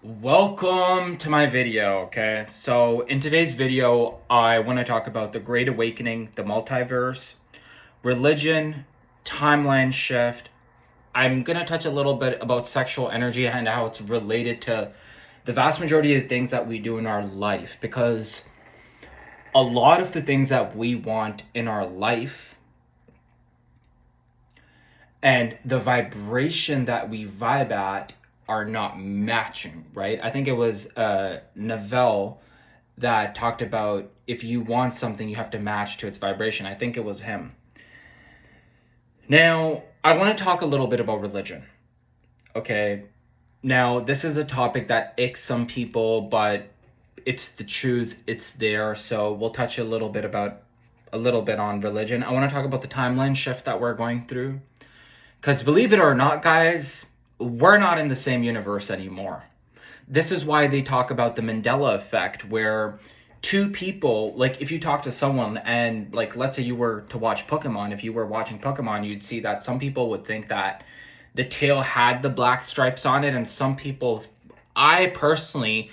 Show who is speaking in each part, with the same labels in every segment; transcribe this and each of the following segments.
Speaker 1: Welcome to my video, okay? So in today's video, I want to talk about the Great Awakening, the Multiverse, religion, timeline shift. I'm going to touch a little bit about sexual energy and how it's related to the vast majority of the things that we do in our life, because a lot of the things that we want in our life and the vibration that we vibe at are not matching, right? I think it was Neville that talked about if you want something, you have to match to its vibration. I think it was him. Now, I want to talk a little bit about religion. Okay. Now, this is a topic that icks some people, but it's the truth. It's there. So we'll touch a little bit on religion. I want to talk about the timeline shift that we're going through. Because believe it or not, guys, we're not in the same universe anymore. This is why they talk about the Mandela effect, where two people, like if you talk to someone and like, let's say you were to watch Pokemon, if you were watching Pokemon, you'd see that some people would think that the tail had the black stripes on it, and some people, I personally,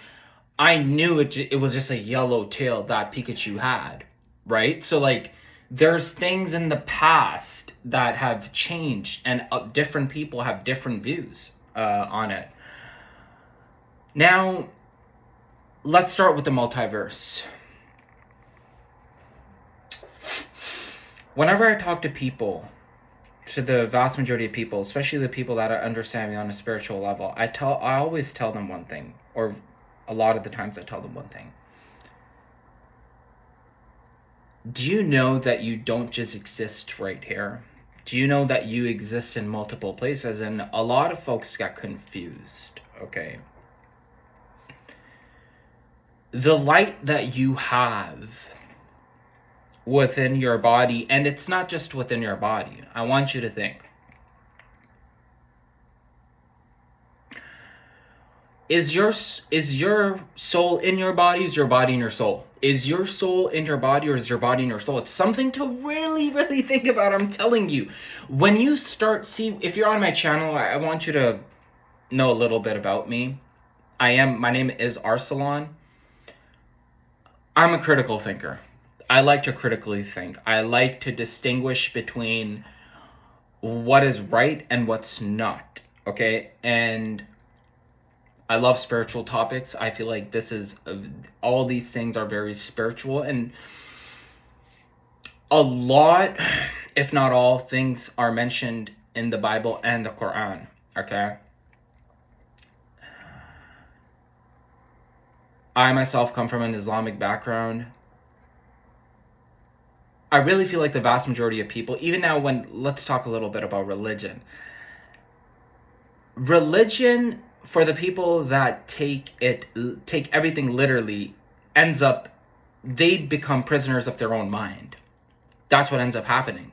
Speaker 1: I knew it was just a yellow tail that Pikachu had, right? So like, there's things in the past that have changed, and different people have different views on it. Now, let's start with the multiverse. Whenever I talk to people, to the vast majority of people, especially the people that are understanding on a spiritual level, I always tell them one thing, or a lot of the times I tell them one thing. Do you know that you don't just exist right here? Do you know that you exist in multiple places? And a lot of folks got confused, okay? The light that you have within your body, and it's not just within your body. I want you to think. Is your soul in your body? Is your body in your soul? Is your soul in your body, or is your body in your soul? It's something to really, really think about. I'm telling you. When you if you're on my channel, I want you to know a little bit about me. My name is Arsalan. I'm a critical thinker. I like to critically think. I like to distinguish between what is right and what's not, okay? And I love spiritual topics. I feel like all these things are very spiritual, and a lot, if not all, things are mentioned in the Bible and the Quran, okay? I myself come from an Islamic background. I really feel like the vast majority of people, even now let's talk a little bit about religion. Religion, for the people that take everything literally, they become prisoners of their own mind. That's what ends up happening.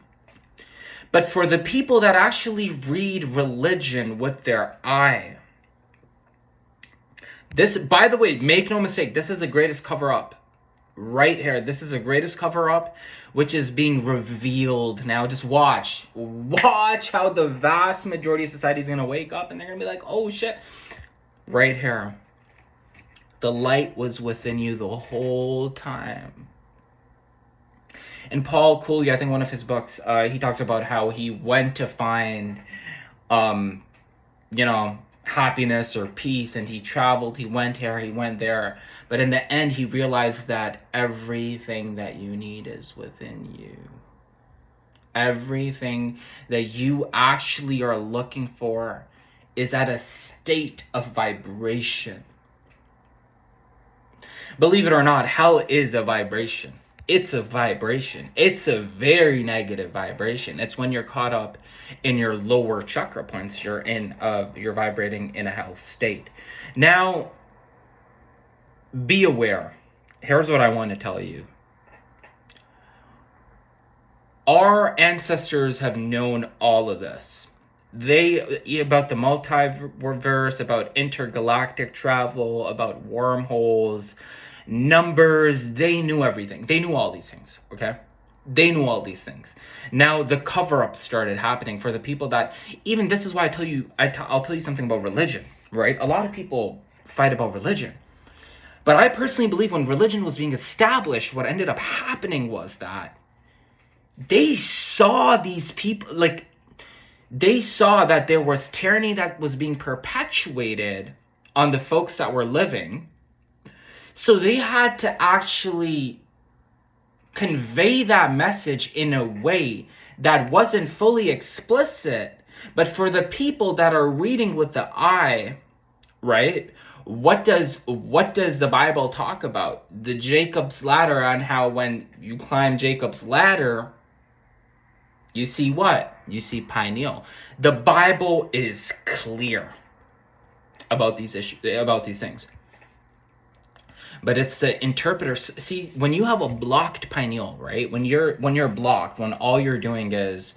Speaker 1: But for the people that actually read religion with their eye, this, by the way, make no mistake, this is the greatest cover-up. Right here, this is the greatest cover-up, which is being revealed now. Just watch how the vast majority of society is going to wake up, and they're going to be like, oh shit. Right here, the light was within you the whole time. And Paul Cooley, I think one of his books, he talks about how he went to find, happiness or peace, and he traveled, he went here, he went there, but in the end he realized that everything that you need is within you. Everything that you actually are looking for is at a state of vibration. Believe it or not, hell is a vibration. It's a vibration. It's a very negative vibration. It's when you're caught up in your lower chakra points. You're vibrating in a hell state. Now, be aware. Here's what I want to tell you. Our ancestors have known all of this. About the multiverse, about intergalactic travel, about wormholes, numbers, they knew everything. They knew all these things, okay? They knew all these things. Now the cover-up started happening for the people that, even this is why I'll tell you something about religion, right? A lot of people fight about religion. But I personally believe when religion was being established, what ended up happening was that they saw these people, like, they saw that there was tyranny that was being perpetuated on the folks that were living. So they had to actually convey that message in a way that wasn't fully explicit, but for the people that are reading with the eye, right? What does the Bible talk about? The Jacob's ladder, on how when you climb Jacob's ladder, you see what? You see pineal. The Bible is clear about these issues, about these things. But it's the interpreters. See, when you have a blocked pineal, right? When you're blocked, when all you're doing is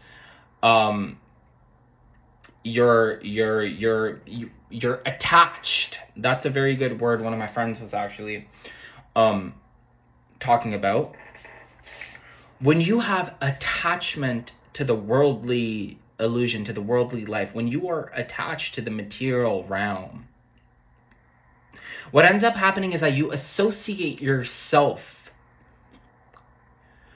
Speaker 1: you're attached. That's a very good word. One of my friends was actually talking about. When you have attachment to the worldly illusion, to the worldly life, when you are attached to the material realm, what ends up happening is that you associate yourself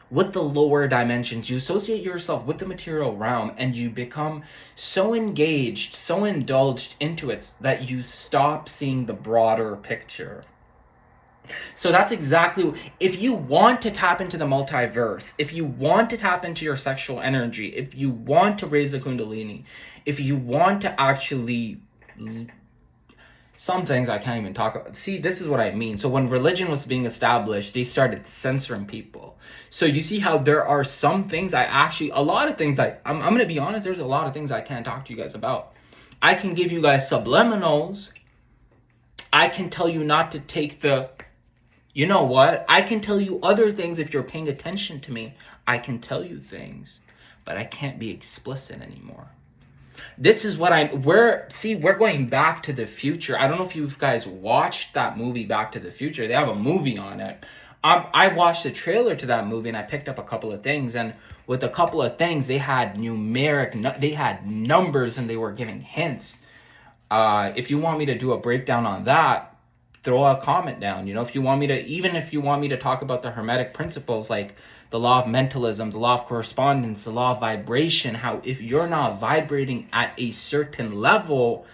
Speaker 1: with the lower dimensions. You associate yourself with the material realm, and you become so engaged, so indulged into it, that you stop seeing the broader picture. So that's exactly, if you want to tap into the multiverse, if you want to tap into your sexual energy, if you want to raise the kundalini, if you want to actually, some things I can't even talk about. See, this is what I mean. So when religion was being established, they started censoring people. So you see how there are some things a lot of things I'm going to be honest, there's a lot of things I can't talk to you guys about. I can give you guys subliminals. I can tell you not to take you know what? I can tell you other things if you're paying attention to me. I can tell you things, but I can't be explicit anymore. This is what we're going back to the future. I don't know if you guys watched that movie, Back to the Future. They have a movie on it. I watched the trailer to that movie and I picked up a couple of things. And with a couple of things, they had they had numbers and they were giving hints. If you want me to do a breakdown on that, throw a comment down. You know, if you want me to talk about the Hermetic principles, like the law of mentalism, the law of correspondence, the law of vibration, how if you're not vibrating at a certain level,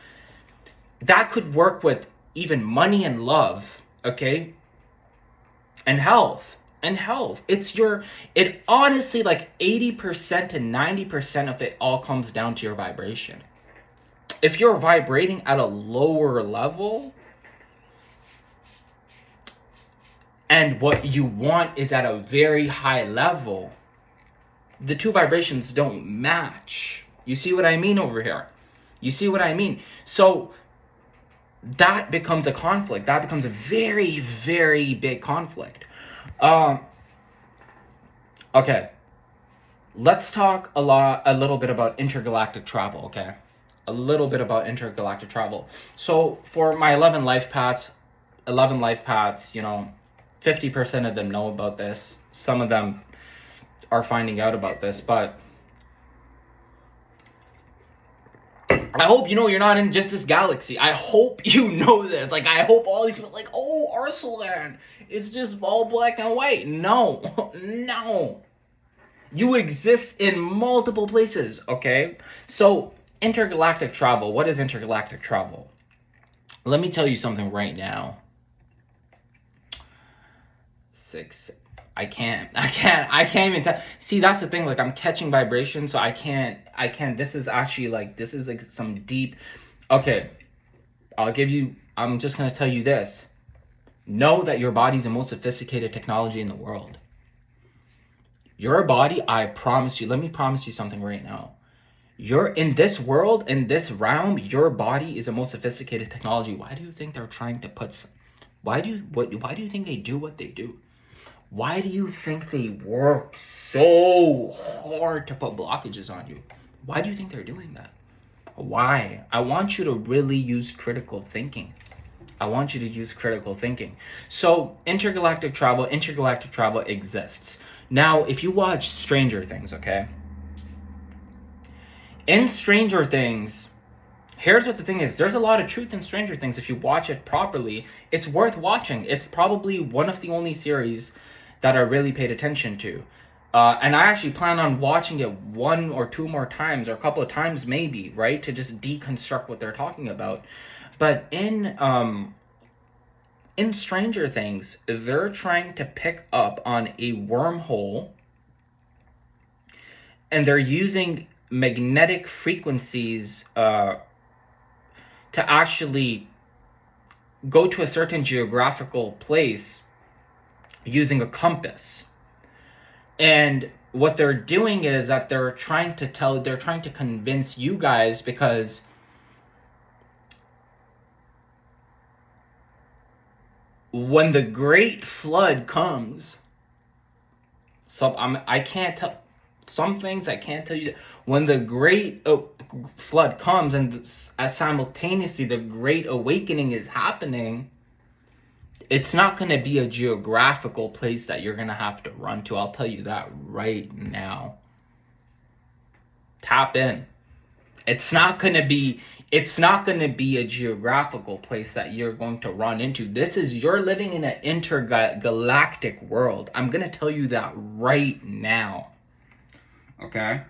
Speaker 1: that could work with even money and love, okay? And health. It honestly, like 80% to 90% of it all comes down to your vibration. If you're vibrating at a lower level, and what you want is at a very high level, the two vibrations don't match. You see what I mean over here? You see what I mean? So that becomes a conflict. That becomes a very, very big conflict. Okay. Let's talk a little bit about intergalactic travel, okay? A little bit about intergalactic travel. So for my 11 life paths, you know, 50% of them know about this. Some of them are finding out about this, but I hope you know you're not in just this galaxy. I hope you know this. Like, I hope all these people, like, oh, Arslan, it's just all black and white. No, no. You exist in multiple places, okay? So, intergalactic travel. What is intergalactic travel? Let me tell you something right now. I can't even tell. See, that's the thing, like, I'm catching vibration, so I can't, this is like some deep, okay, I'm just gonna tell you this. Know that your body's the most sophisticated technology in the world. Your body, I promise you, let me promise you something right now. You're in this world, in this realm, your body is the most sophisticated technology. Why do you think they're trying to why do you think they do what they do? Why do you think they work so hard to put blockages on you? Why do you think they're doing that? Why? I want you to really use critical thinking. So, intergalactic travel exists. Now, if you watch Stranger Things, okay? In Stranger Things, Here's what the thing is. There's a lot of truth in Stranger Things. If you watch it properly, it's worth watching. It's probably one of the only series that I really paid attention to. And I actually plan on watching it one or two more times, or a couple of times maybe, right? To just deconstruct what they're talking about. But in Stranger Things, they're trying to pick up on a wormhole, and they're using magnetic frequencies to actually go to a certain geographical place using a compass. And what they're doing is that they're trying to convince you guys, because when the great flood comes, I can't tell some things, I can't tell you. When the great flood comes, and simultaneously the great awakening is happening, it's not going to be a geographical place that you're going to have to run to. I'll tell you that right now. Tap in. It's not going to be a geographical place that you're going to run into. You're living in an intergalactic world. I'm going to tell you that right now. Okay?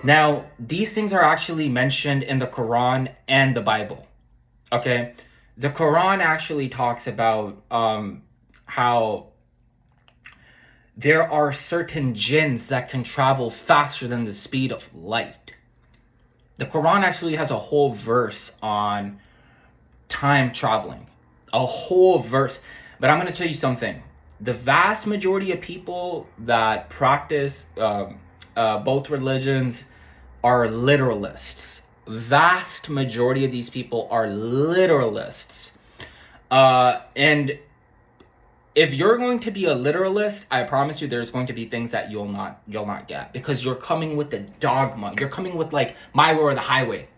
Speaker 1: Now, these things are actually mentioned in the Quran and the Bible. Okay? The Quran actually talks about how there are certain jinns that can travel faster than the speed of light. The Quran actually has a whole verse on time traveling. A whole verse. But I'm going to tell you something. The vast majority of people that practice both religions are literalists. Vast majority of these people are literalists. And if you're going to be a literalist, I promise you there's going to be things that you'll not get, because you're coming with the dogma. You're coming with like my way or the highway.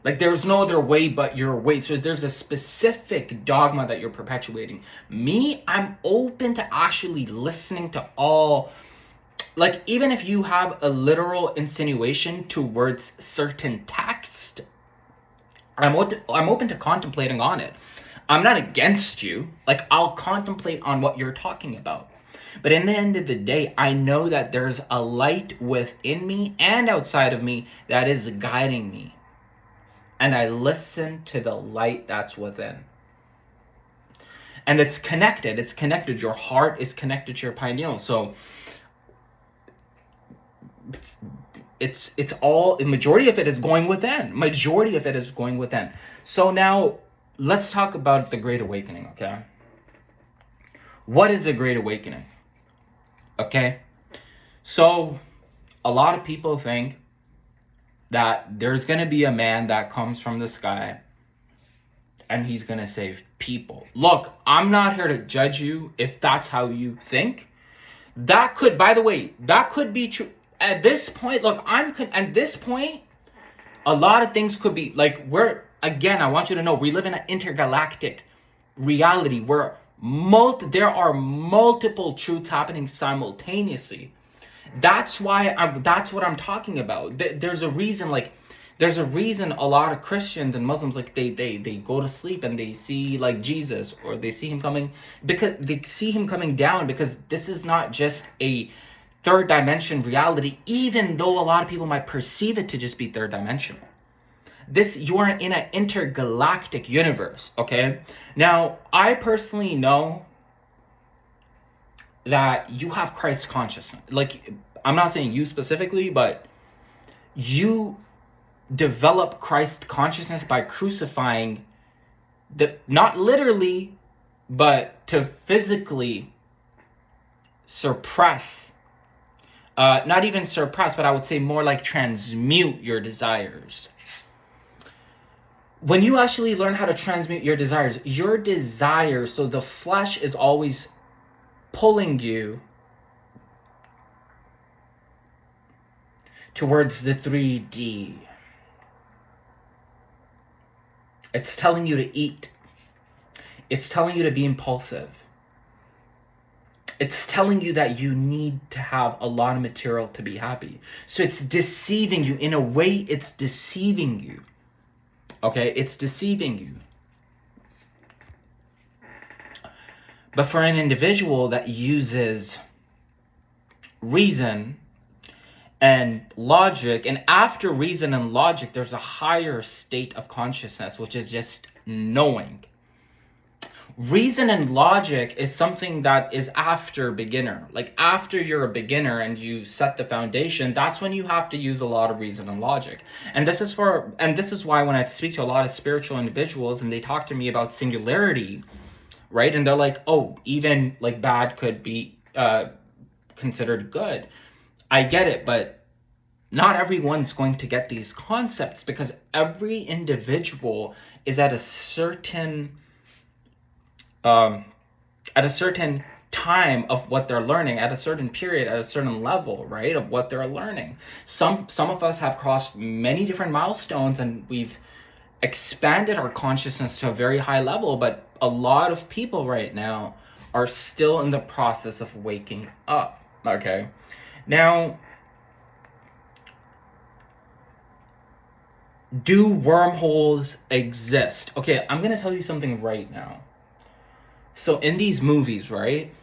Speaker 1: Like there's no other way but your way. So there's a specific dogma that you're perpetuating. Me, I'm open to actually listening to all. Like even if you have a literal insinuation towards certain text, I'm open to contemplating on it. I'm not against you. Like, I'll contemplate on what you're talking about. But in the end of the day, I know that there's a light within me and outside of me that is guiding me. And I listen to the light that's within. And it's connected. It's connected. Your heart is connected to your pineal. So it's all, the majority of it is going within. Majority of it is going within. So now, let's talk about the Great Awakening, okay? What is a Great Awakening? Okay? So, a lot of people think that there's going to be a man that comes from the sky and he's going to save people. Look, I'm not here to judge you if that's how you think. That could, by the way, that could be true. At this point, look, at this point, a lot of things could be, like, again, I want you to know, we live in an intergalactic reality where there are multiple truths happening simultaneously. That's what I'm talking about. There's a reason a lot of Christians and Muslims, like, they go to sleep and they see, like, Jesus, or they see him coming, because they see him coming down, because this is not just a third dimension reality, even though a lot of people might perceive it to just be third dimensional. You're in an intergalactic universe, okay? Now, I personally know that you have Christ consciousness. Like, I'm not saying you specifically, but you develop Christ consciousness by crucifying not literally, but to physically suppress, not even suppress, but I would say more like transmute your desires. When you actually learn how to transmute your desires, so the flesh is always pulling you towards the 3D. It's telling you to eat. It's telling you to be impulsive. It's telling you that you need to have a lot of material to be happy. So it's deceiving you. In a way, it's deceiving you. Okay? It's deceiving you. But for an individual that uses reason and logic, and after reason and logic, there's a higher state of consciousness, which is just knowing. Reason and logic is something that is after beginner. Like after you're a beginner and you set the foundation, that's when you have to use a lot of reason and logic. And this is why when I speak to a lot of spiritual individuals and they talk to me about singularity, right? And they're like, oh, even like bad could be considered good. I get it, but not everyone's going to get these concepts, because every individual is at a certain time of what they're learning, at a certain period, at a certain level, right, of what they're learning. Some of us have crossed many different milestones and we've expanded our consciousness to a very high level, but a lot of people right now are still in the process of waking up. Okay, now, do wormholes exist? Okay, I'm gonna tell you something right now. So in these movies, right,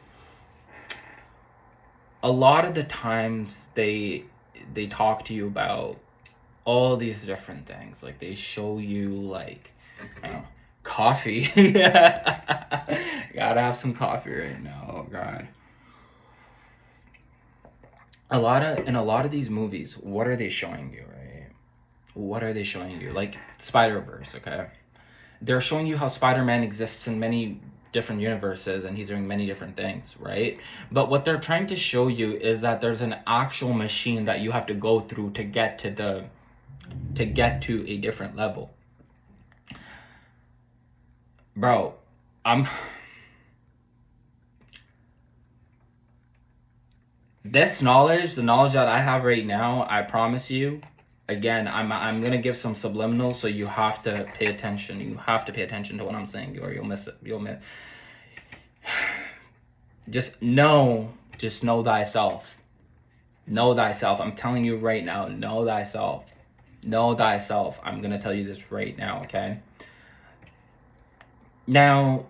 Speaker 1: a lot of the times they talk to you about all these different things. Like they show you like, I don't know, coffee. Gotta have some coffee right now. Oh god. In a lot of these movies, what are they showing you, right? What are they showing you? Like Spiderverse, okay? They're showing you how Spider-Man exists in many different universes and he's doing many different things, right? But what they're trying to show you is that there's an actual machine that you have to go through to get to a different level. Bro, this knowledge, the knowledge that I have right now, I promise you, again, I'm gonna give some subliminals, so you have to pay attention. You have to pay attention to what I'm saying, or you'll miss it. You'll miss. Just know thyself. Know thyself. I'm telling you right now, know thyself. Know thyself. I'm gonna tell you this right now, okay? Now,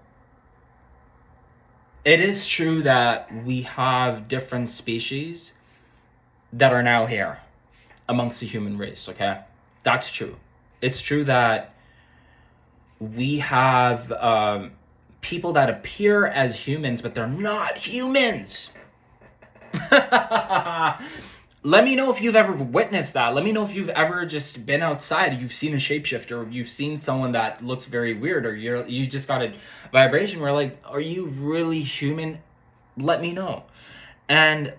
Speaker 1: it is true that we have different species that are now here amongst the human race, okay? That's true. It's true that we have people that appear as humans, but they're not humans. Let me know if you've ever witnessed that. Let me know if you've ever just been outside, you've seen a shapeshifter, or you've seen someone that looks very weird, or you just got a vibration where like, are you really human? Let me know. And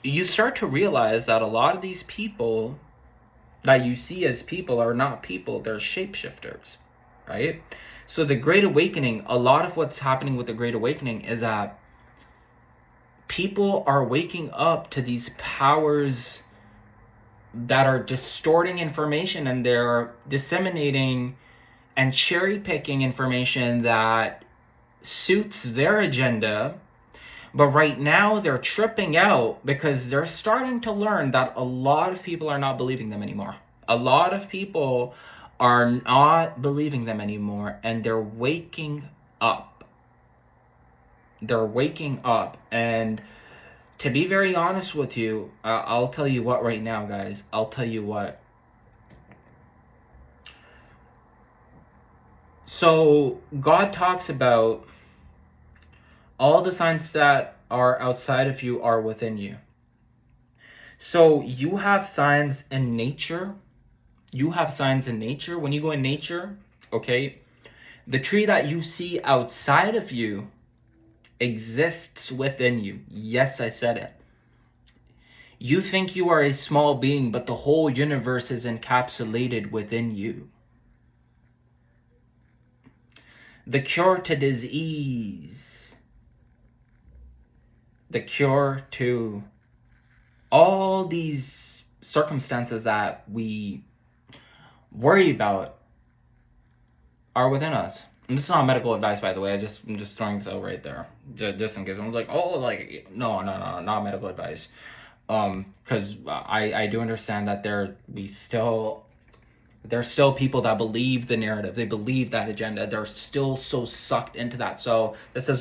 Speaker 1: you start to realize that a lot of these people that you see as people are not people, they're shapeshifters, right? So the Great Awakening, a lot of what's happening with the Great Awakening is that people are waking up to these powers that are distorting information, and they're disseminating and cherry picking information that suits their agenda. But right now they're tripping out because they're starting to learn that a lot of people are not believing them anymore. A lot of people are not believing them anymore, and they're waking up. They're waking up. And to be very honest with you, I'll tell you what right now, guys. I'll tell you what. So God talks about all the signs that are outside of you are within you. So you have signs in nature. You have signs in nature. When you go in nature, okay, the tree that you see outside of you exists within you. Yes, I said it. You think you are a small being, but the whole universe is encapsulated within you. The cure to disease, the cure to all these circumstances that we worry about are within us. And this is not medical advice, by the way. I'm just throwing this out right there, just in case someone's like, oh, like no, not medical advice. Because I do understand that there's still people that believe the narrative, they believe that agenda, they're still so sucked into that. So this is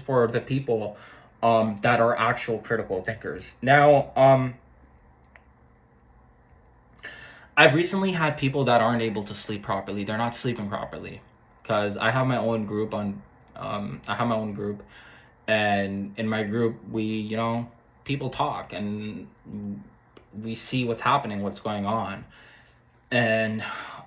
Speaker 1: for the people that are actual critical thinkers. Now, I've recently had people that aren't able to sleep properly. They're not sleeping properly because I have my own group I have my own group, and in my group we, people talk and we see what's happening, what's going on. And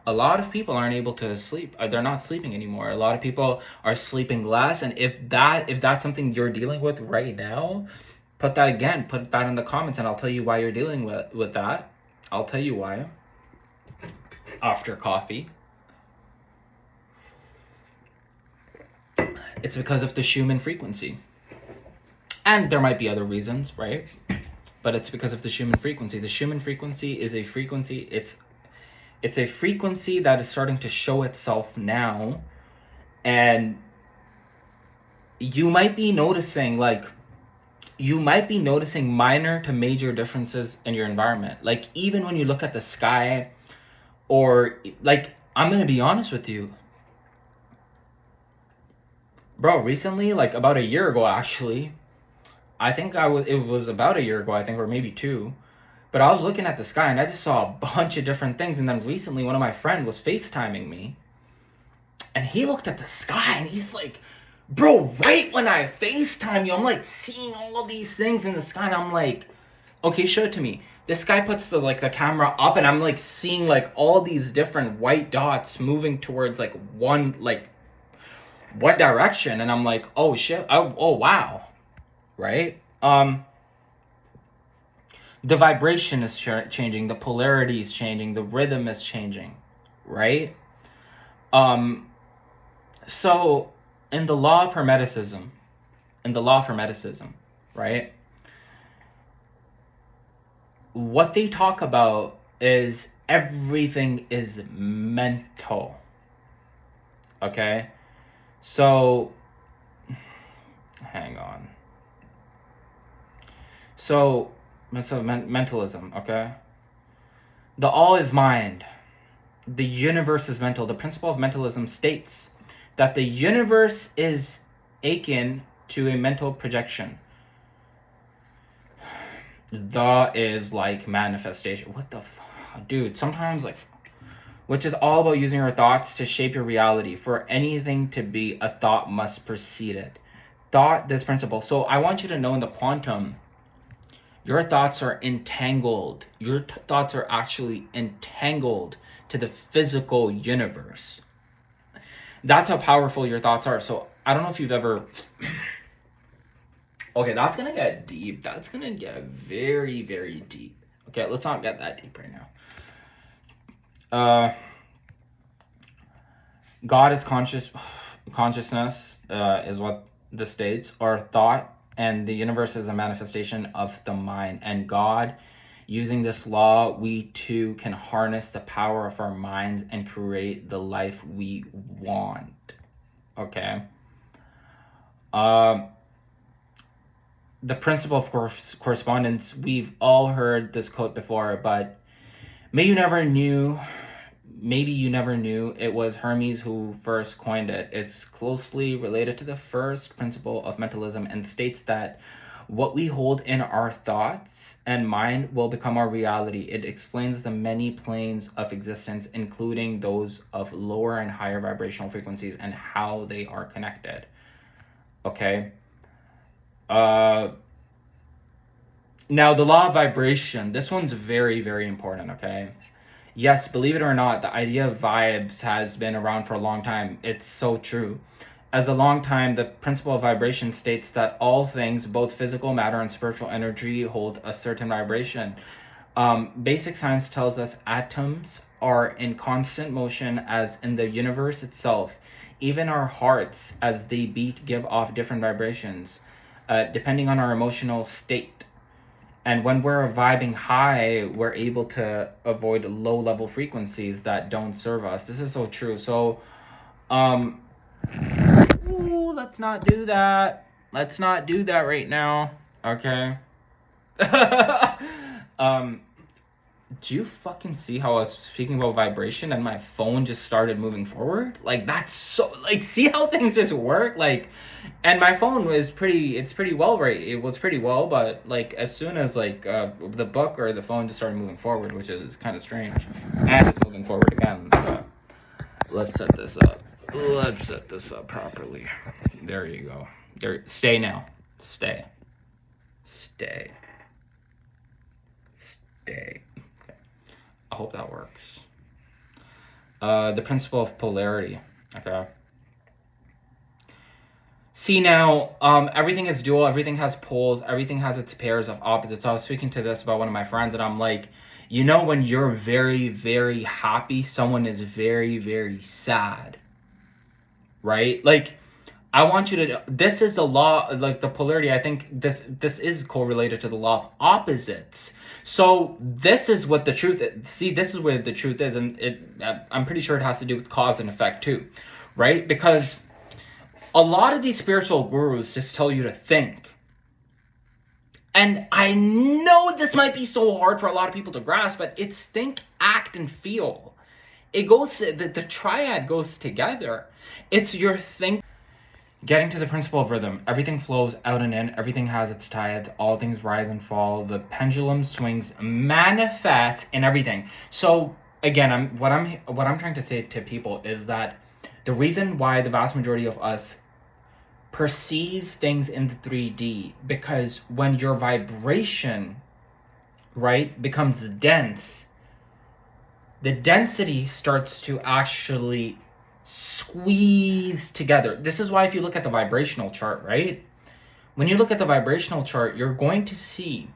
Speaker 1: a lot of people aren't able to sleep. They're not sleeping anymore. A lot of people are sleeping less. And if that's something you're dealing with right now, put that in the comments, and I'll tell you why you're dealing with that. I'll tell you why after coffee. It's because of the Schuman frequency. And there might be other reasons, right? But it's because of the Schuman frequency. The Schuman frequency is a frequency, it's a frequency that is starting to show itself now. And you might be noticing minor to major differences in your environment. Like, even when you look at the sky, or like, I'm going to be honest with you. Bro, recently, like about a year ago, actually, it was about a year ago, I think, or maybe two. But I was looking at the sky and I just saw a bunch of different things. And then recently, one of my friends was FaceTiming me. And he looked at the sky and he's like, bro, right when I FaceTime you, I'm like seeing all these things in the sky. And I'm like, okay, show it to me. This guy puts the camera up and I'm like seeing like all these different white dots moving towards like one direction. And I'm like, oh shit, oh wow, right? The vibration is changing, the polarity is changing, the rhythm is changing, right? So in the law of Hermeticism, right? What they talk about is everything is mental. Okay? So, hang on. So, mentalism, okay? The all is mind. The universe is mental. The principle of mentalism states that the universe is akin to a mental projection. The is like manifestation. What the dude, sometimes which is all about using your thoughts to shape your reality. For anything to be, a thought must precede it. Thought, this principle. So I want you to know, in the quantum, your thoughts are entangled. Your thoughts are actually entangled to the physical universe. That's how powerful your thoughts are. So I don't know if you've ever... Okay, that's going to get deep. That's going to get very, very deep. Okay, let's not get that deep right now. God is consciousness is what this states, or thought, and the universe is a manifestation of the mind. And God, using this law, we too can harness the power of our minds and create the life we want. Okay? The principle of correspondence, we've all heard this quote before, but maybe you never knew it was Hermes who first coined it. It's closely related to the first principle of mentalism and states that what we hold in our thoughts and mind will become our reality. It explains the many planes of existence, including those of lower and higher vibrational frequencies, and how they are connected. Okay? Now, the law of vibration, this one's very, very important, okay? Yes, believe it or not, the idea of vibes has been around for a long time. It's so true. As a long time, the principle of vibration states that all things, both physical matter and spiritual energy, hold a certain vibration. Basic science tells us atoms are in constant motion, as in the universe itself. Even our hearts, as they beat, give off different vibrations, depending on our emotional state. And when we're vibing high, we're able to avoid low-level frequencies that don't serve us. This is so true. So Ooh, let's not do that. Let's not do that right now. Okay. Do you fucking see how I was speaking about vibration and my phone just started moving forward? Like, that's so, like, see how things just work? Like, and my phone was it's pretty well, right? It was pretty well, but, like, as soon as, like, the book or the phone just started moving forward, which is kind of strange, and it's moving forward again. Let's set this up. Let's set this up properly. There you go. There, stay now. Stay. Stay. Stay. Okay. I hope that works. The principle of polarity. Okay. See now, everything is dual, everything has poles, everything has its pairs of opposites. I was speaking to this about one of my friends, and I'm like, you know, when you're very, very happy, someone is very, very sad. Right? Like, I want you to, this is the law, like the polarity, I think this is correlated to the law of opposites. So this is what the truth is. See, this is where the truth is, and I'm pretty sure it has to do with cause and effect too, right? Because a lot of these spiritual gurus just tell you to think. And I know this might be so hard for a lot of people to grasp, but it's think, act, and feel. It goes, the triad goes together. It's your think. Getting to the principle of rhythm, everything flows out and in, everything has its tides, all things rise and fall, the pendulum swings, manifest in everything. So again, what I'm trying to say to people is that the reason why the vast majority of us perceive things in the 3D, because when your vibration, right, becomes dense, the density starts to actually squeeze together. This is why if you look at the vibrational chart, right? When you look at the vibrational chart, you're going to see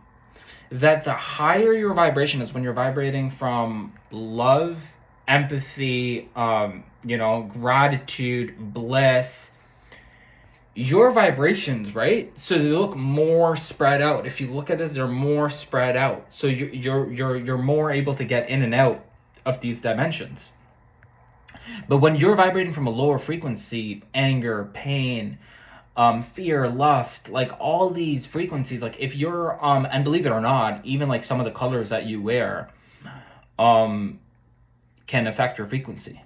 Speaker 1: that the higher your vibration is when you're vibrating from love, empathy, gratitude, bliss, your vibrations, right? So they look more spread out. If you look at this, they're more spread out. So you're more able to get in and out of these dimensions. But when you're vibrating from a lower frequency, anger, pain, fear, lust, like all these frequencies, like if you're, and believe it or not, even like some of the colors that you wear, can affect your frequency.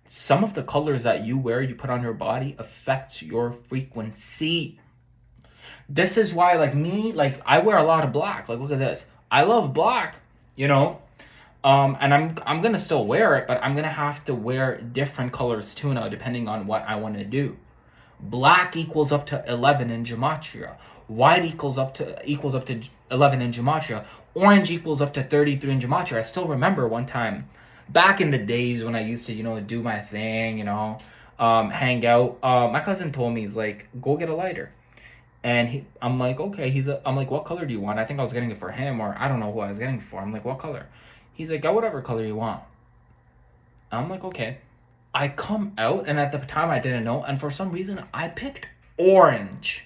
Speaker 1: Some of the colors that you wear, you put on your body, affects your frequency. This is why, like me, like I wear a lot of black. Like, look at this. I love black, you know. And I'm gonna still wear it, but I'm gonna have to wear different colors too now, depending on what I want to do. Black equals up to 11 in gematria. White equals up to 11 in gematria. Orange equals up to 33 in gematria. I still remember one time, back in the days when I used to, do my thing, hang out. My cousin told me, he's like, go get a lighter. And I'm like, okay. I'm like, what color do you want? I think I was getting it for him, or I don't know who I was getting it for. I'm like, what color? He's like, go whatever color you want. I'm like, okay. I come out, and at the time I didn't know, and for some reason I picked orange.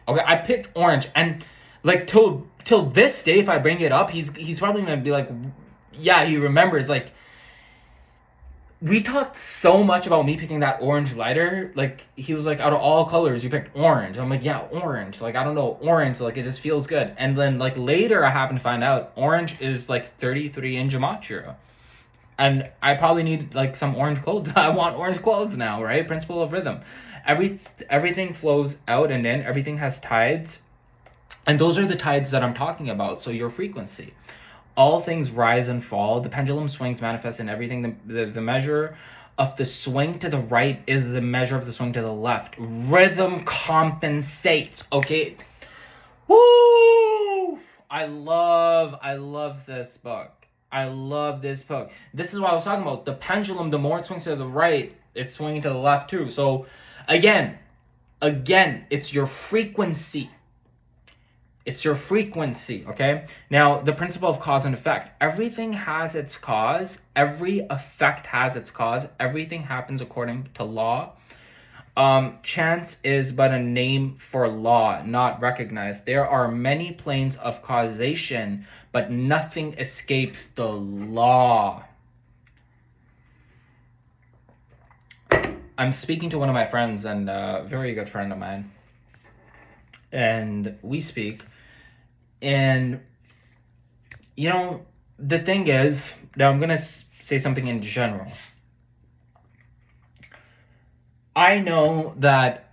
Speaker 1: Okay, I picked orange, and like till this day, if I bring it up, he's probably gonna be like, yeah, he remembers. Like, we talked so much about me picking that orange lighter. Like, he was like, out of all colors, you picked orange. I'm like, yeah, orange. Like, I don't know, orange. Like, it just feels good. And then, like, later I happened to find out orange is, like, 33 in gematria. And I probably need, like, some orange clothes. I want orange clothes now, right? Principle of rhythm. Everything flows out and in. Everything has tides. And those are the tides that I'm talking about. So your frequency. All things rise and fall. The pendulum swings, manifest in everything. The measure of the swing to the right is the measure of the swing to the left. Rhythm compensates. Okay. Woo! I love this book. I love this book. This is what I was talking about. The pendulum, the more it swings to the right, it's swinging to the left too. So again, it's your frequency. It's your frequency, okay? Now, the principle of cause and effect. Everything has its cause. Every effect has its cause. Everything happens according to law. Chance is but a name for law, not recognized. There are many planes of causation, but nothing escapes the law. I'm speaking to one of my friends, and a very good friend of mine, and we speak, and you know, the thing is, now I'm gonna say something in general. I know that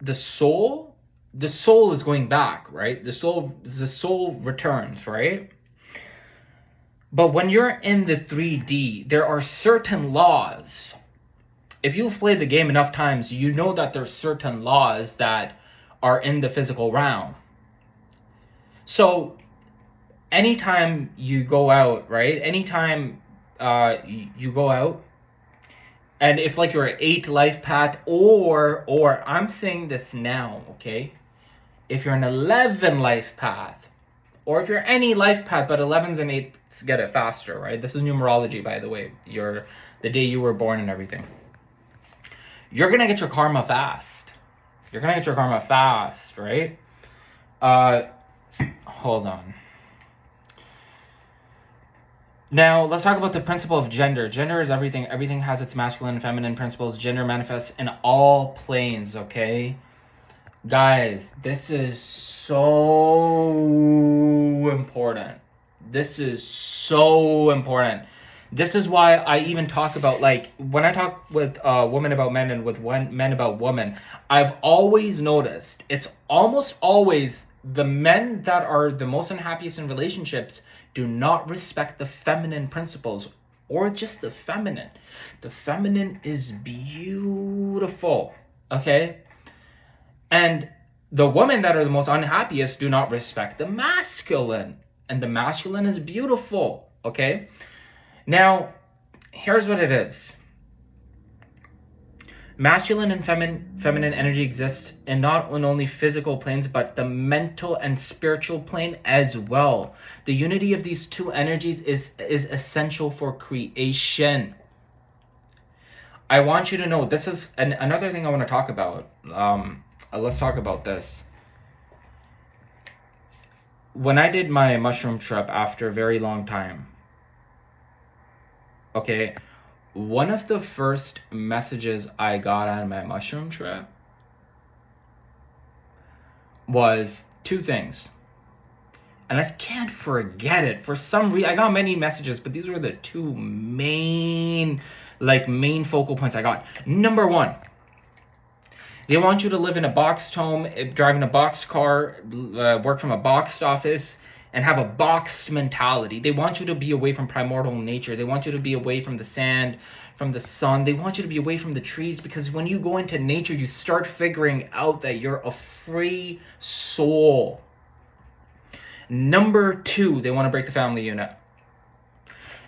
Speaker 1: the soul is going back, right? The soul returns, right? But when you're in the 3D, there are certain laws. If you've played the game enough times, you know that there's certain laws that are in the physical realm. So anytime you go out, right? Anytime you go out, and if like you're an 8 life path, or I'm saying this now, okay? If you're an 11 life path, or if you're any life path, but 11s and 8s get it faster, right? This is numerology, by the way. You're the day you were born and everything. You're gonna get your karma fast. You're gonna get your karma fast, right? Hold on. Now, let's talk about the principle of gender. Gender is everything. Everything has its masculine and feminine principles. Gender manifests in all planes, okay? Guys, this is so important. This is so important. This is why I even talk about, like, when I talk with women about men and with men about women, I've always noticed it's almost always the men that are the most unhappiest in relationships do not respect the feminine principles, or just the feminine. The feminine is beautiful, okay? And the women that are the most unhappiest do not respect the masculine. And the masculine is beautiful, okay? Now, here's what it is. Masculine and feminine energy exists in not only physical planes, but the mental and spiritual plane as well. The unity of these two energies is essential for creation. I want you to know, this is another thing I want to talk about. Let's talk about this. When I did my mushroom trip after a very long time, okay, one of the first messages I got on my mushroom trip was two things. And I can't forget it. For some reason, I got many messages, but these were the two main focal points I got. Number one, they want you to live in a boxed home, drive in a boxed car, work from a boxed office, and have a boxed mentality. They want you to be away from primordial nature. They want you to be away from the sand, from the sun. They want you to be away from the trees, because when you go into nature, you start figuring out that you're a free soul. Number two, they want to break the family unit.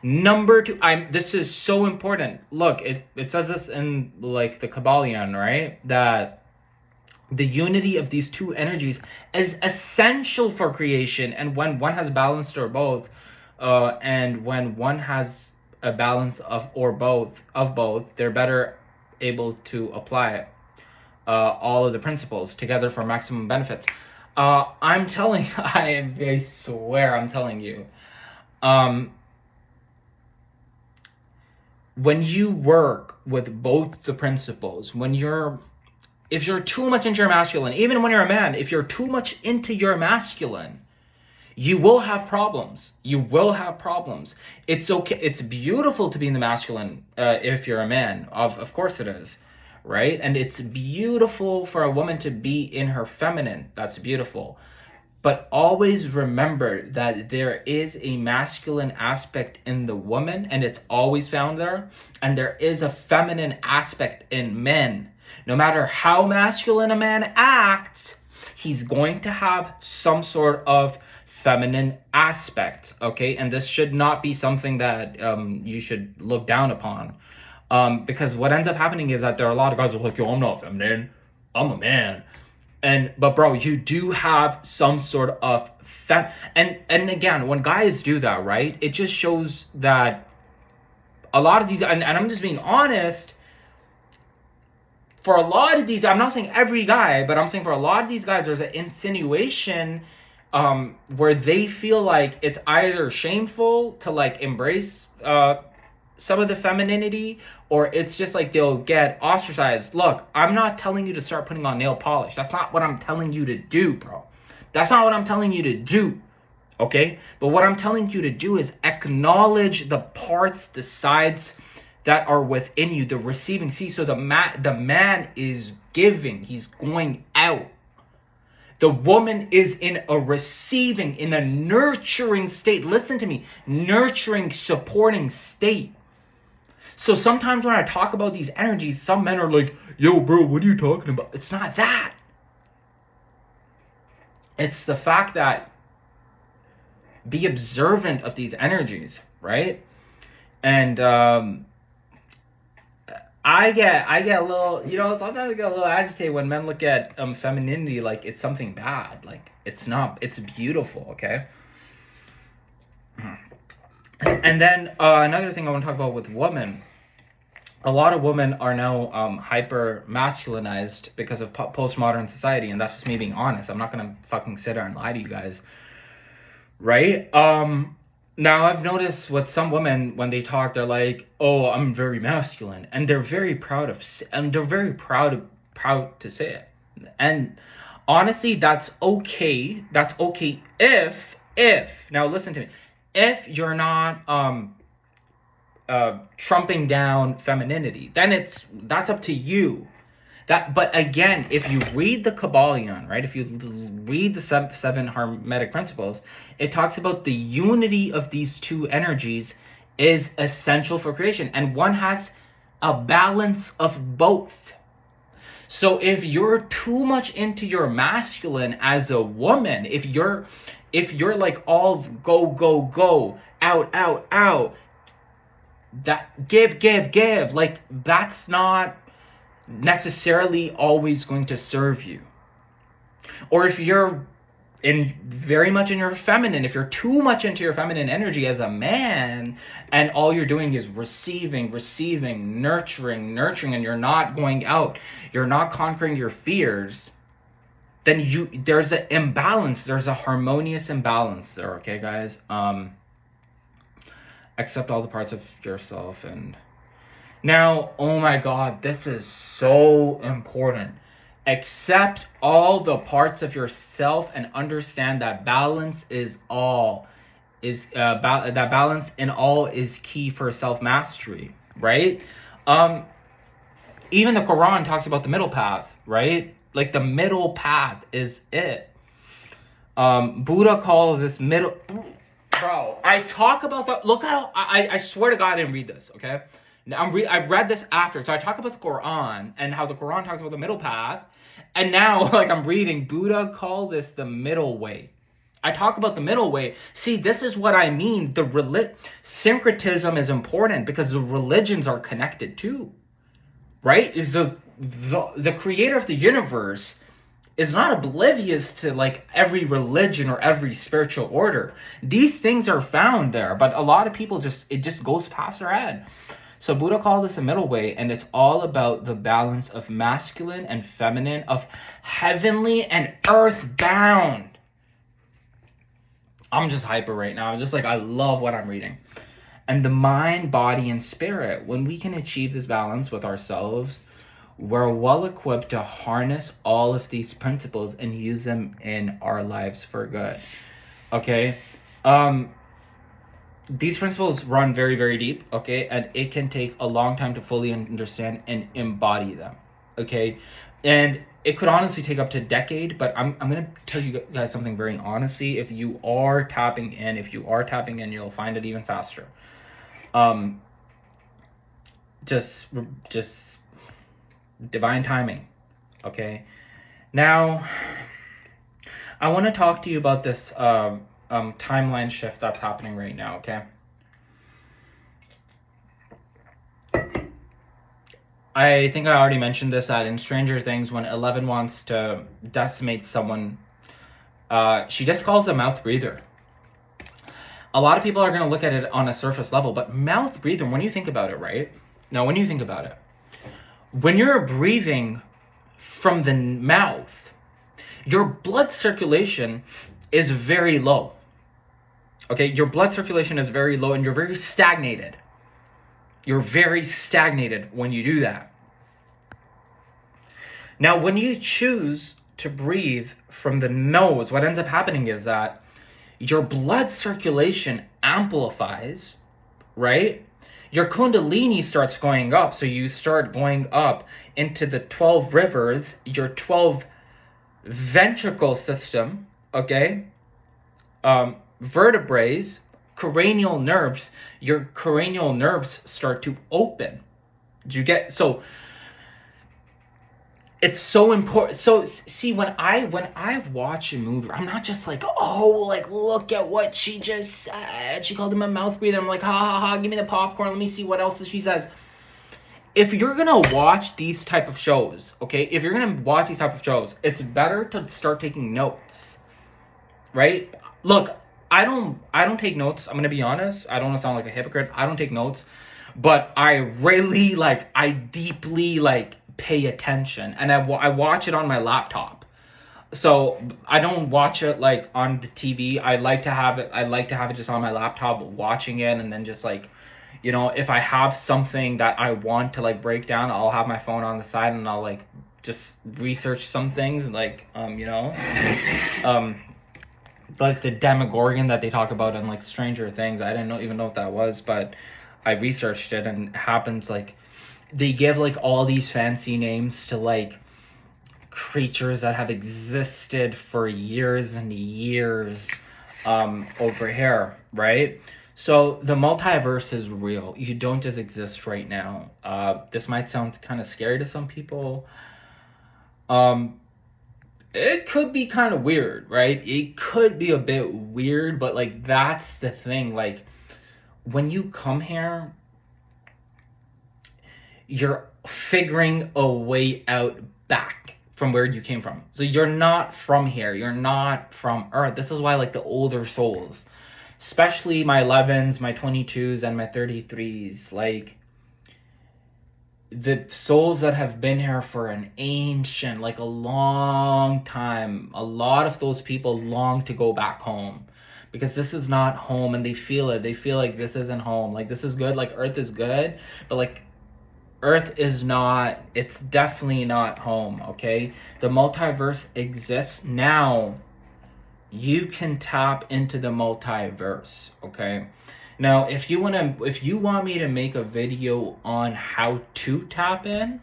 Speaker 1: Number two, this is so important. Look, it says this in like the Kabbalion, right? That the unity of these two energies is essential for creation, and when one has balanced or both, and when one has a balance of both, they're better able to apply all of the principles together for maximum benefits. I swear I'm telling you, when you work with both the principles, if you're too much into your masculine, even when you're a man, if you're too much into your masculine, you will have problems. You will have problems. It's okay. It's beautiful to be in the masculine if you're a man. Of course it is, right? And it's beautiful for a woman to be in her feminine. That's beautiful. But always remember that there is a masculine aspect in the woman, and it's always found there. And there is a feminine aspect in men. No matter how masculine a man acts, he's going to have some sort of feminine aspect, okay? And this should not be something that you should look down upon. Because what ends up happening is that there are a lot of guys who are like, yo, I'm not feminine, I'm a man. But bro, you do have some sort of and again, when guys do that, right, it just shows that a lot of these, and I'm just being honest, for a lot of these, I'm not saying every guy, but I'm saying for a lot of these guys, there's an insinuation where they feel like it's either shameful to like embrace some of the femininity, or it's just like they'll get ostracized. Look, I'm not telling you to start putting on nail polish. That's not what I'm telling you to do, bro. That's not what I'm telling you to do. Okay? But what I'm telling you to do is acknowledge the parts, the sides that are within you, the receiving. See, so the man is giving. He's going out. The woman is in a receiving, in a nurturing state. Listen to me. Nurturing, supporting state. So sometimes when I talk about these energies, some men are like, yo, bro, what are you talking about? It's not that. It's the fact that be observant of these energies, right? And I get a little, sometimes I get a little agitated when men look at femininity like it's something bad. Like, it's not. It's beautiful, okay? And then another thing I want to talk about with women. A lot of women are now hyper masculinized because of postmodern society, and that's just me being honest. I'm not gonna fucking sit there and lie to you guys, right? Now I've noticed with some women when they talk, they're like, "Oh, I'm very masculine," and they're very proud to say it. And honestly, that's okay. That's okay if now listen to me, if you're not trumping down femininity, then that's up to you. But again, if you read the Kabbalion, right? If you read the seven Hermetic principles, it talks about the unity of these two energies is essential for creation, and one has a balance of both. So if you're too much into your masculine as a woman, if you're like all go out, that give, like, that's not necessarily always going to serve you. Or if you're very much in your feminine, if you're too much into your feminine energy as a man, and all you're doing is receiving, nurturing, and you're not going out, you're not conquering your fears, then there's an imbalance, there's a harmonious imbalance there, okay, guys? Accept all the parts of yourself. And now, oh my God, this is so important. Accept all the parts of yourself and understand that balance is all. That balance in all is key for self-mastery, right? Even the Quran talks about the middle path, right? Like, the middle path is it. Buddha called this middle... Bro, I talk about the... Look how... I swear to God I didn't read this, okay? I read this after. So I talk about the Quran and how the Quran talks about the middle path. And now, like, I'm reading, Buddha called this the middle way. I talk about the middle way. See, this is what I mean. Syncretism is important because the religions are connected too. Right? The creator of the universe is not oblivious to, like, every religion or every spiritual order. These things are found there, but a lot of people it just goes past their head. So Buddha called this a middle way, and it's all about the balance of masculine and feminine, of heavenly and earthbound. I'm just hyper right now. I'm just like, I love what I'm reading. And the mind, body, and spirit, when we can achieve this balance with ourselves, we're well equipped to harness all of these principles and use them in our lives for good. Okay? These principles run very, very deep, okay? And it can take a long time to fully understand and embody them, okay? And it could honestly take up to a decade, but I'm going to tell you guys something very honestly. If you are tapping in, you'll find it even faster. Just divine timing, okay? Now, I want to talk to you about this timeline shift that's happening right now, okay? I think I already mentioned this, that in Stranger Things, when Eleven wants to decimate someone, she just calls a mouth breather. A lot of people are going to look at it on a surface level, but mouth breather, when you think about it, right? Now, when you think about it, when you're breathing from the mouth, your blood circulation is very low. Okay, your blood circulation is very low and you're very stagnated. You're very stagnated when you do that. Now, when you choose to breathe from the nose, what ends up happening is that your blood circulation amplifies, right? Your kundalini starts going up. So you start going up into the 12 rivers, your 12 ventricle system, okay? Vertebrae, cranial nerves, your cranial nerves start to open. Do you get? So it's so important. So see, when I watch a movie, I'm not just like, oh, like, look at what she just said. She called him a mouth breather. I'm like, ha ha ha, give me the popcorn. Let me see what else she says. If you're gonna watch these type of shows, okay, if you're gonna watch these type of shows, it's better to start taking notes, right? Look, I don't take notes. I'm gonna be honest. I don't want to sound like a hypocrite. I don't take notes, but I really I deeply pay attention, and I watch it on my laptop. So I don't watch it on the TV. I like to have it just on my laptop, watching it, and then just if I have something that I want to break down, I'll have my phone on the side and I'll just research some things like the Demogorgon that they talk about in Stranger Things. I didn't even know what that was, but I researched it, and it happens they give all these fancy names to creatures that have existed for years and years over here, right? So the multiverse is real. You don't just exist right now. This might sound kind of scary to some people. It could be kind of weird, right? It could be a bit weird, but that's the thing. When you come here, you're figuring a way out back from where you came from. So you're not from here. You're not from Earth. This is why the older souls, especially my 11s, my 22s, and my 33s, the souls that have been here for an ancient, a long time, a lot of those people long to go back home, because this is not home, and they feel it. They feel this isn't home. This is good. Earth is good, but Earth is not. It's definitely not home, okay? The multiverse exists now. You can tap into the multiverse, okay? Now, if you want me to make a video on how to tap in,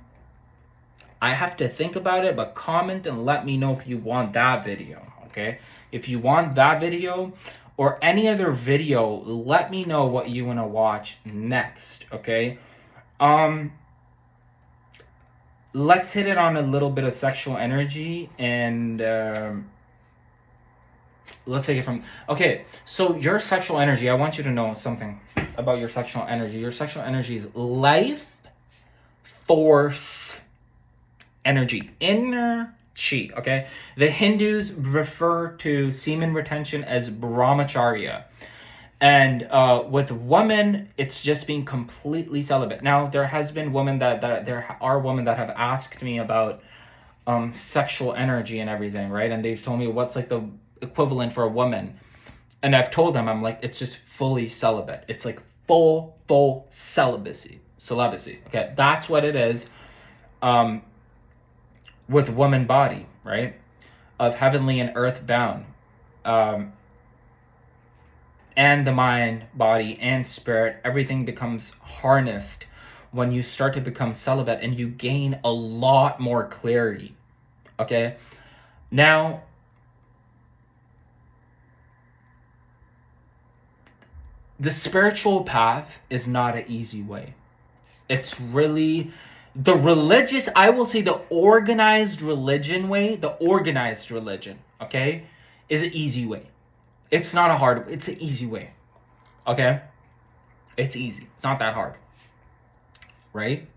Speaker 1: I have to think about it, but comment and let me know if you want that video, okay? If you want that video or any other video, let me know what you want to watch next, okay? Let's hit it on a little bit of sexual energy, and let's take it from... Okay, so your sexual energy, I want you to know something about your sexual energy. Your sexual energy is life force energy, inner chi, okay? The Hindus refer to semen retention as brahmacharya. And with women, it's just being completely celibate. Now, there has been women there are women that have asked me about sexual energy and everything, right? And they've told me what's the equivalent for a woman. And I've told them, I'm it's just fully celibate. It's full celibacy. Okay, that's what it is with woman body, right? Of heavenly and earthbound. And the mind, body, and spirit, everything becomes harnessed when you start to become celibate, and you gain a lot more clarity, okay? Now, the spiritual path is not an easy way. It's really... The religious, I will say the organized religion way, okay, is an easy way. It's not a hard way. It's an easy way. Okay? It's easy. It's not that hard. Right?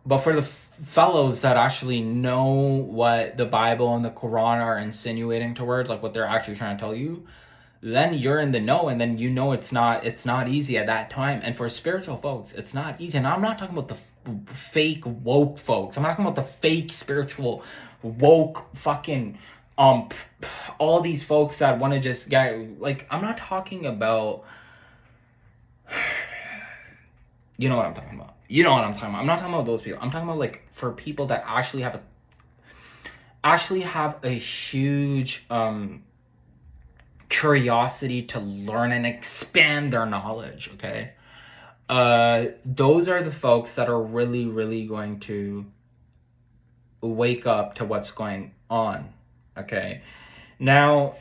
Speaker 1: But for the fellows that actually know what the Bible and the Quran are insinuating towards, what they're actually trying to tell you, then you're in the know, and then it's not easy at that time. And for spiritual folks, it's not easy. And I'm not talking about the fake woke folks. I'm not talking about the fake spiritual woke fucking all these folks that want to just get I'm not talking about You know what I'm talking about. You know what I'm talking about. I'm not talking about those people. I'm talking about like for people that actually have a huge curiosity to learn and expand their knowledge, okay? Those are the folks that are really, really going to wake up to what's going on, okay? Now,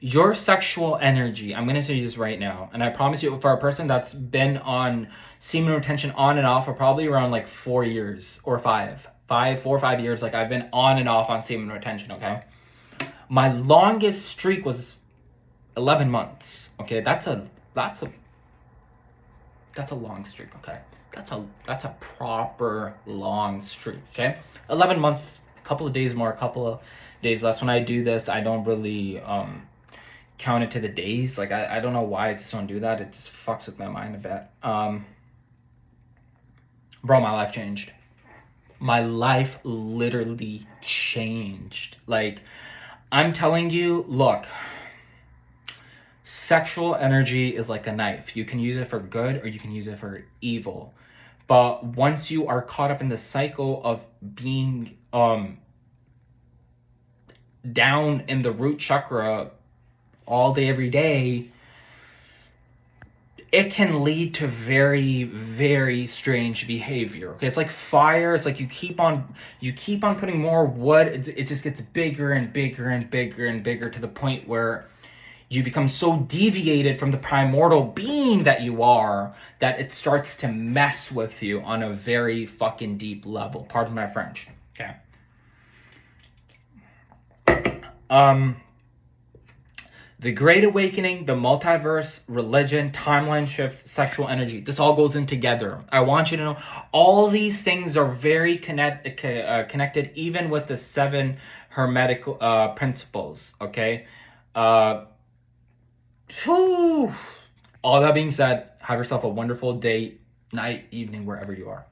Speaker 1: your sexual energy, I'm going to say this right now, and I promise you, for a person that's been on semen retention on and off for probably around like 4 years or 4 or 5 years, like I've been on and off on semen retention, okay? My longest streak was 11 months, okay? That's a long streak, okay? That's a proper long streak, okay? 11 months, a couple of days more, a couple of days less. When I do this, I don't really count it to the days. Like I don't know why I just don't do that. It just fucks with my mind a bit. Bro, my life changed. My life literally changed. Like, I'm telling you, look, sexual energy is like a knife. You can use it for good or you can use it for evil. But once you are caught up in the cycle of being down in the root chakra all day, every day, it can lead to very, very strange behavior. Okay, it's like fire. It's like you keep on putting more wood. It just gets bigger and bigger and bigger and bigger to the point where you become so deviated from the primordial being that you are that it starts to mess with you on a very fucking deep level. Pardon my French. Okay. The Great Awakening, the Multiverse, religion, timeline shift, sexual energy. This all goes in together. I want you to know all these things are very connected, even with the 7 Hermetic principles, okay? All that being said, have yourself a wonderful day, night, evening, wherever you are.